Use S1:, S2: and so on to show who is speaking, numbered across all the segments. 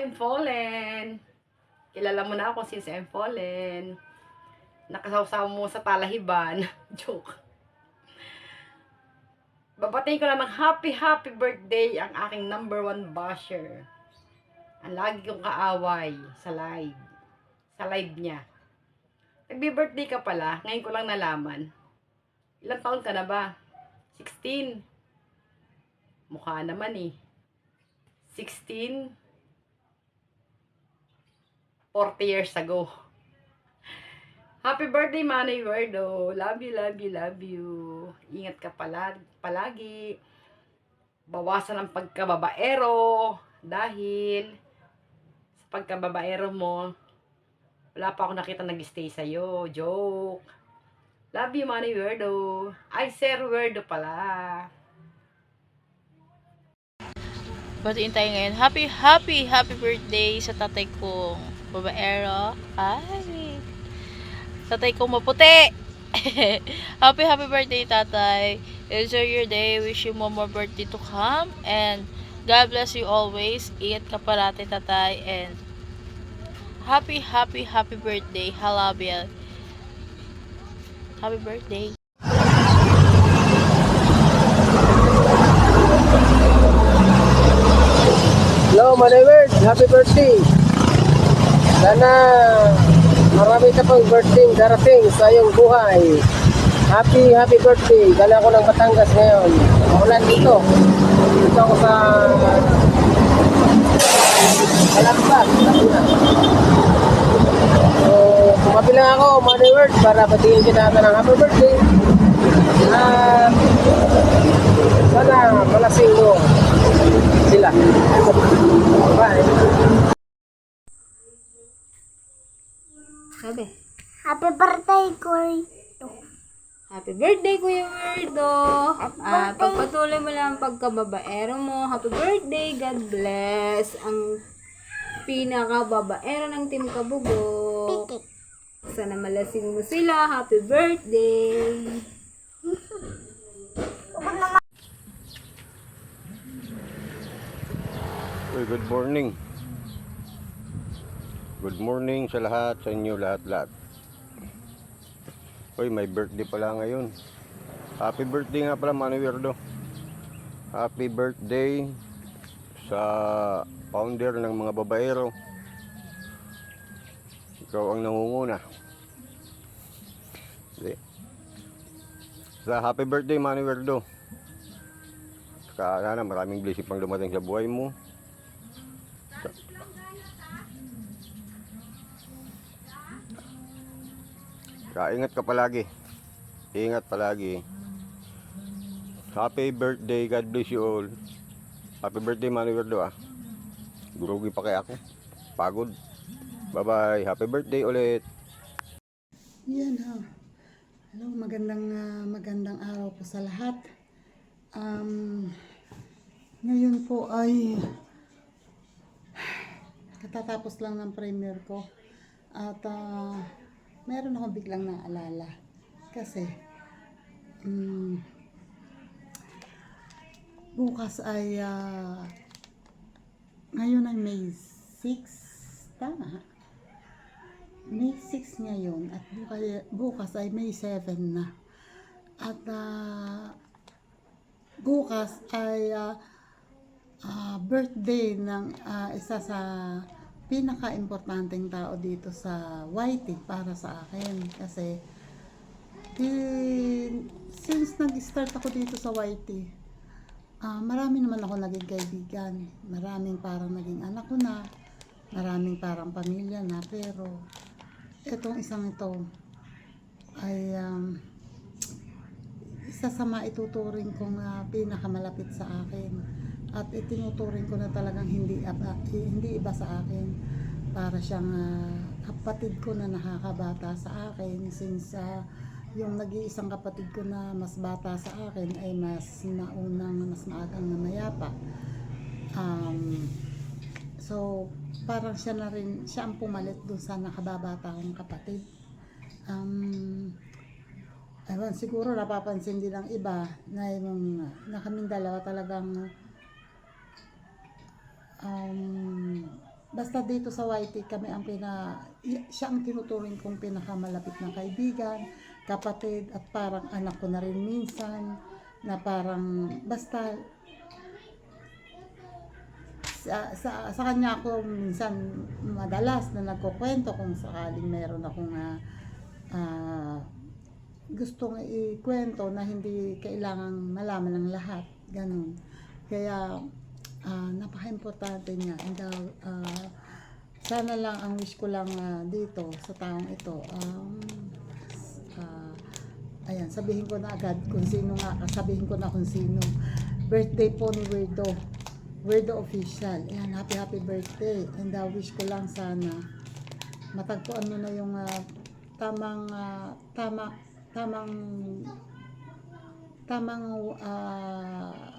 S1: I'm Fallen. Kilala mo na ako since I'm Fallen. Nakasawsaw mo sa talahiban. Joke. Babatiin ko lang ng happy birthday ang aking #1 basher. Ang lagi kong kaaway sa live. Sa live niya. Nagbi-birthday ka pala, ngayon ko lang nalaman. Ilang taon ka na ba? 16. Mukha naman eh. 16. 40 years ago. Happy birthday, Manny Werdo. Love you, love you, love you. Ingat ka palagi. Bawasan ang pagkababaero. Dahil sa pagkababaero mo, wala pa ako nakita nag-stay sa'yo. Joke. Love you, Manny Werdo. Ay, Sir Werdo pala.
S2: Batiin tayo ngayon. Happy birthday sa tatay kong babaero. Ay, tatay kong maputi. happy birthday, tatay. Enjoy your day. Wish you more birthday to come. And God bless you always. Ingat ka parati, tatay. And happy birthday. Halabian. Happy birthday.
S3: Hello, Maneward. Happy birthday. Sana marami ka pang birthday darating sa iyong buhay. Happy birthday. Dala ko ng Batangas ngayon. Maulan dito. Dito ako sa Kalamba. So, kumabi lang ako, Maneward, para batiin kita ng happy birthday. At sana malasing mo sila. Bye.
S2: Sabi.
S4: Happy birthday, Koy.
S2: Happy birthday, Kuya Werdo.
S4: birthday.
S2: Pagpatuloy mo lang ang pagkababaero mo. Happy birthday. God bless. Ang pinakababaero ng Team Kabugok.
S4: Pitik.
S2: Sana malasing mo sila. Happy birthday.
S5: Good morning. Good morning sa lahat, sa inyo lahat. Uy, may birthday pala ngayon. Happy birthday nga pala, Manny Werdo. Happy birthday sa founder ng mga babaero. Ikaw ang nangunguna. Sa happy birthday, Manny Werdo. Sana maraming blessing pang dumating sa buhay mo. Ingat ka palagi. Ingat palagi. Happy birthday. God bless you all. Happy birthday, Manny Werdo ah. Gurugi pa kaya ako. Pagod. Bye-bye. Happy birthday ulit.
S6: Yan ha. Hello, magandang araw po sa lahat. Ngayon po ay katatapos lang ng premiere ko. At meron akong biglang naalala. Kasi bukas ay ngayon ay May 6. Tama. May 6 ngayon at bukas ay May 7 na. At bukas ay birthday ng isa sa pinaka-importanteng tao dito sa YT para sa akin. Kasi since nag-start ako dito sa YT, marami naman ako naging kaibigan. Maraming parang naging anak ko na. Maraming parang pamilya na. Pero itong isang ito ay isa sa maituturing kong pinakamalapit sa akin. At itinuturing ko na talagang hindi iba sa akin. Para siyang kapatid ko na nakakabata sa akin. Since yung nag-iisang kapatid ko na mas bata sa akin ay mas maagang namayapa. So, parang siya ang pumalit dun sa nakababata kong kapatid. Ewan, siguro napapansin din ng iba na kaming dalawa talagang basta dito sa YT kami ang siya ang tinuturing kong pinakamalapit na kaibigan, kapatid, at parang anak ko na rin minsan, na parang basta sa kanya ako minsan madalas na nagkukwento kung sakaling meron akong gustong ikwento na hindi kailangang malaman ng lahat, ganun. Kaya napaka-importante niya, and sana lang, ang wish ko lang dito sa taong ito, ayan, sabihin ko na agad kung sino nga, sabihin ko na kung sino. Birthday po ni Weirdo Official. Ayan, happy birthday. And wish ko lang sana matagpuan mo na yung tamang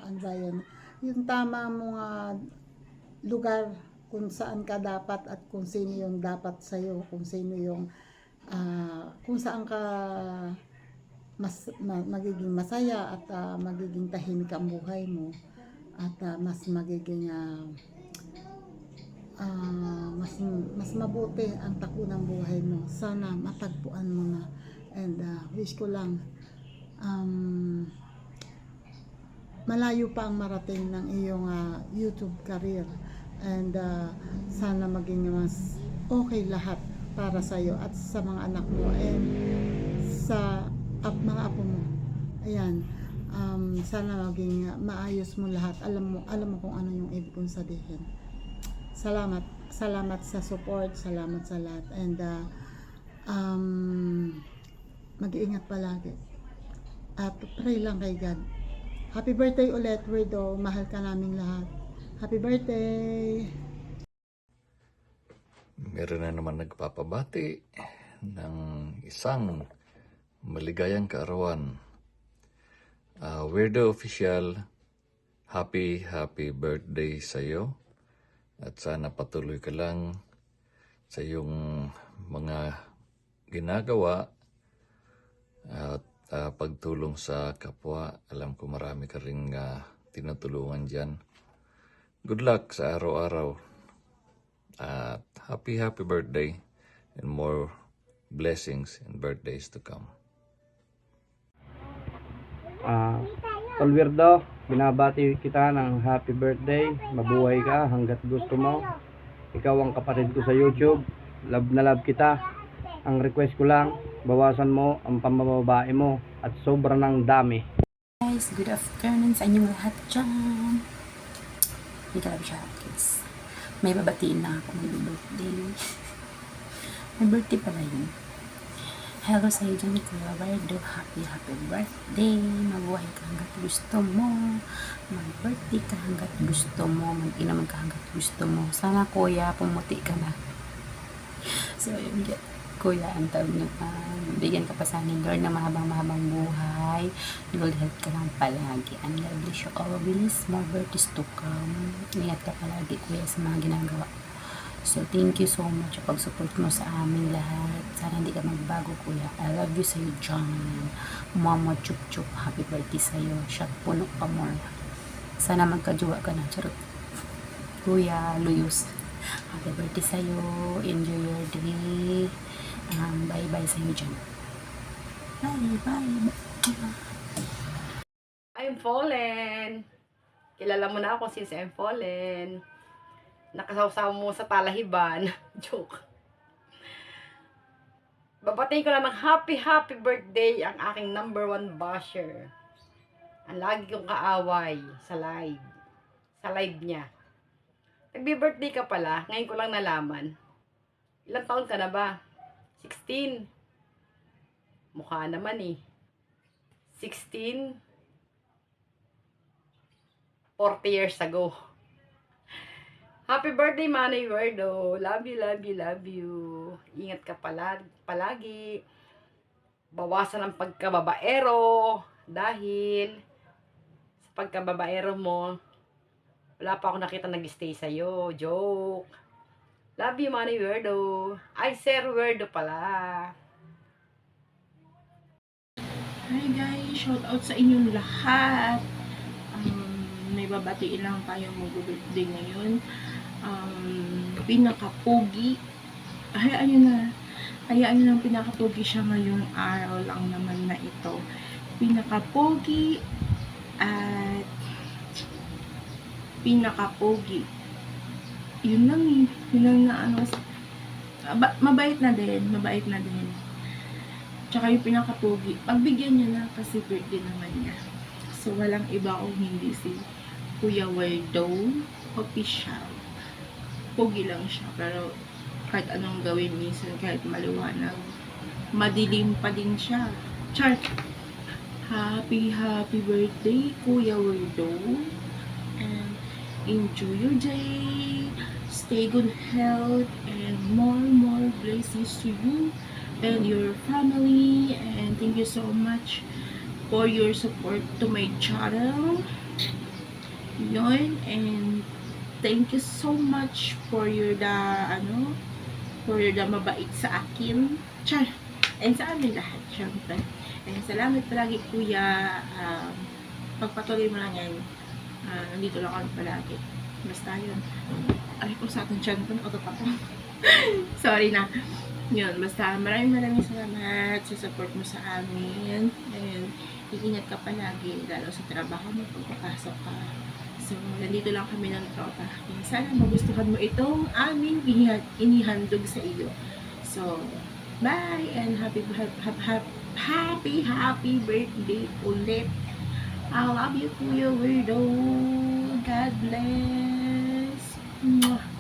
S6: ano ba yun? Yung tamang mga lugar kung saan ka dapat at kung sino yung dapat sa'yo, kung sino yung kung saan ka magiging masaya at magiging tahimik ang buhay mo, at mas magiging mas mabuti ang takbo ng buhay mo. Sana matagpuan mo na, and wish ko lang malayo pa ang marating ng iyong YouTube career, and sana maging mas okay lahat para sa iyo at sa mga anak mo and sa mga apo mo. Ayan, sana maging maayos mo lahat. Alam mo kung ano yung ibig kong sabihin. Salamat sa support, salamat sa lahat, and mag-iingat palagi at pray lang kay God. Happy birthday ulit, Weirdo. Mahal ka naming lahat. Happy birthday!
S7: Meron na naman nagpapabati ng isang maligayang kaarawan. Weirdo Official, happy birthday sa iyo. At sana patuloy ka lang sa iyong mga ginagawa at pagtulong sa kapwa. Alam ko marami ka rin tinutulungan dyan. Good luck sa araw-araw. At happy birthday and more blessings and birthdays to come.
S3: Tol Weirdo, binabati kita ng happy birthday. Mabuhay ka hanggat gusto mo. Ikaw ang kapatid ko sa YouTube. Love na love kita. Ang request ko lang, bawasan mo ang pambababae mo at sobra ng dami.
S8: Guys, good afternoon sa inyong lahat dyan. May kalab siya, guys. May babatiin na ako, may birthday. May birthday pala yun. Hello sa iyo dyan, Kuya Weirdo. Happy birthday. Mabuhay ka hanggat gusto mo. Mag-birthday ka hanggat gusto mo. Mag-inaman ka hanggat gusto mo. Sana, Kuya, pumuti ka na. So, yun, Kuya, ang tawag niyo, bigyan ka pa sana ni Lord na mahabang buhay. Good health ka lang palagi. And God bless you always. More birthdays to come. Ingat ka palagi, Kuya, sa mga ginagawa. So, thank you so much sa pag-support mo sa amin lahat. Sana hindi ka magbago, Kuya. I love you sa'yo, John. Mama Chup Chup. Happy birthday sa'yo. Shot puno pa more. Sana magkajuwa ka na. Charot. Kuya Luyos. Happy birthday sa'yo. Enjoy your day. Bye-bye sa'yo dyan. Bye.
S1: I'm Fallen. Kilala mo na ako since I'm Fallen. Nakasawsaw mo sa talahiban. Joke. Babatiin ko lang ng happy birthday ang aking number 1 basher. Ang lagi kong kaaway sa live. Sa live niya. Nagbi-birthday ka pala. Ngayon ko lang nalaman. Ilang taon ka na ba? 16. Mukha naman eh. 16. 40 years ago. Happy birthday, Manay Weirdo. Love you. Ingat ka palagi. Bawasan ang pagkababaero. Dahil sa pagkababaero mo, wala pa ako nakita nag-stay sa'yo. Joke. Love you, Manay Weirdo. Ay, Sir Weirdo pala.
S9: Hi guys, shout out sa inyong lahat. May babatiin lang tayong mag-birthday ngayon. pinakapogi. Hayaan nyo na. Hayaan nyo lang pinakapogi siya ngayong araw lang naman na ito. Pinakapogi at pinakapogi. Yun lang eh. Yun lang na ano. Mabait na din. Mabait na din. Tsaka yung pinakapogi. Pagbigyan niya na kasi birthday naman niya. So, walang iba kung hindi si Kuya Werdo official. Pogi lang siya. Pero, kahit anong gawin minsan, kahit maliwanag, madilim pa din siya. Char! Happy birthday, Kuya Werdo. And, enjoy your day. Stay good health. And more blessings to you and your family. And thank you so much for your support to my channel. Yun, and thank you so much for your mabait sa akin. Char! And sa amin lahat, syempre. And salamat palagi, Kuya. Pagpatuloy mo lang yan. Nandito lang kami palagi. Basta yun. Ay ko sa ating channel ko, nakatot ako. Sorry na. Yun, basta maraming salamat sa support mo sa amin. And iingat ka palagi, lalo sa trabaho mo, pagpapasok ka. So, nandito lang kami ng tropa. And sana magustuhan mo itong aming inihandog sa iyo. So, bye! And happy birthday ulit! I love you, Kuya Werdo. God bless. Mwah.